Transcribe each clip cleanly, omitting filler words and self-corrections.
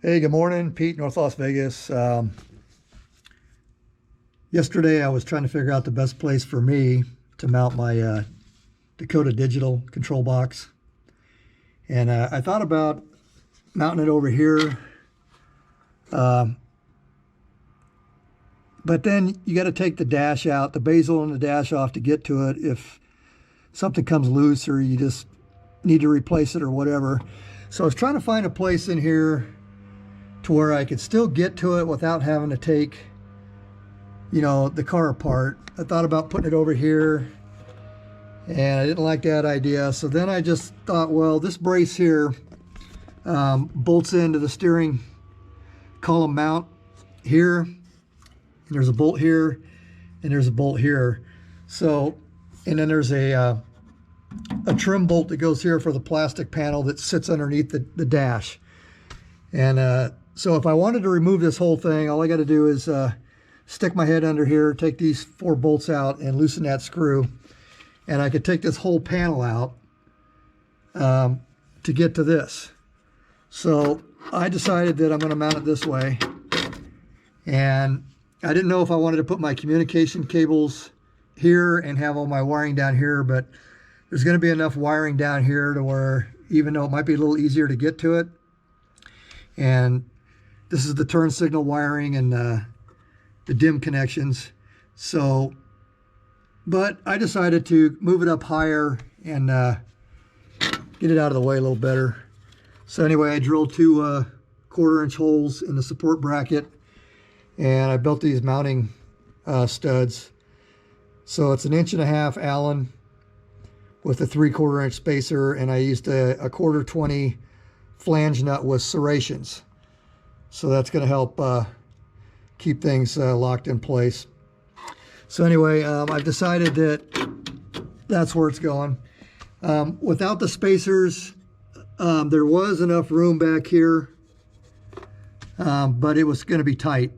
Hey, good morning, Pete, North Las Vegas. Yesterday I was trying to figure out the best place for me to mount my Dakota digital control box. And I thought about mounting it over here. But then you got to take the dash out, the bezel and the dash off to get to it if something comes loose or you just need to replace it or whatever. So I was trying to find a place in here to where I could still get to it without having to take, the car apart. I thought about putting it over here, and I didn't like that idea. So then I just thought, well, this brace here bolts into the steering column mount here, and there's a bolt here, and there's a bolt here. So, and then there's a trim bolt that goes here for the plastic panel that sits underneath the dash. And so if I wanted to remove this whole thing, all I got to do is stick my head under here, take these 4 bolts out and loosen that screw. And I could take this whole panel out to get to this. So I decided that I'm going to mount it this way. And I didn't know if I wanted to put my communication cables here and have all my wiring down here, but there's going to be enough wiring down here to where, even though it might be a little easier to get to it, and this is the turn signal wiring and the DIM connections. So, but I decided to move it up higher and get it out of the way a little better. So anyway, I drilled 2 1/4-inch holes in the support bracket, and I built these mounting studs. So it's 1.5 inch Allen with a 3/4-inch spacer, and I used a 1/4-20 flange nut with serrations. So that's going to help keep things locked in place. So anyway, I've decided that that's where it's going. Without the spacers, there was enough room back here, but it was going to be tight.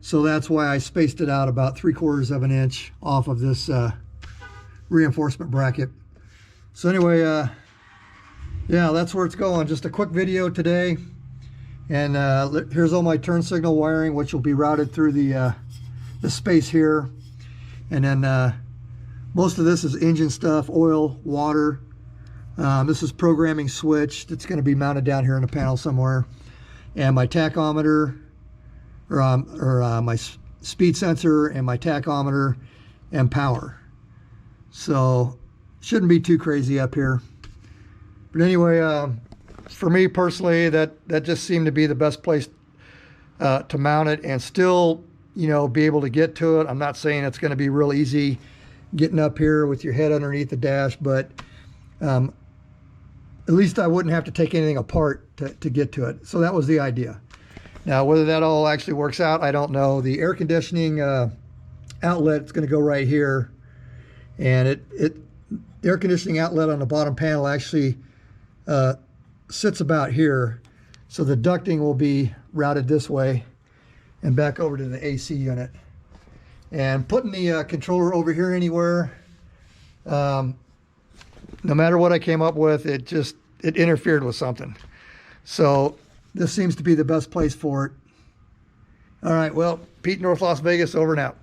So that's why I spaced it out about 3/4 inch off of this reinforcement bracket. So anyway, yeah, that's where it's going. Just a quick video today. And here's all my turn signal wiring, which will be routed through the space here. And then most of this is engine stuff, oil, water. This is programming switch that's going to be mounted down here in the panel somewhere. And my tachometer, or my speed sensor, and my tachometer and power. So shouldn't be too crazy up here. But anyway, for me personally, that just seemed to be the best place to mount it and still, be able to get to it. I'm not saying it's going to be real easy getting up here with your head underneath the dash, but at least I wouldn't have to take anything apart to get to it. So that was the idea. Now, whether that all actually works out, I don't know. The air conditioning outlet is going to go right here, and the air conditioning outlet on the bottom panel actually sits about here. So the ducting will be routed this way and back over to the AC unit. And putting the controller over here anywhere, no matter what I came up with, it interfered with something. So this seems to be the best place for it. All right, well, Pete, North Las Vegas, over and out.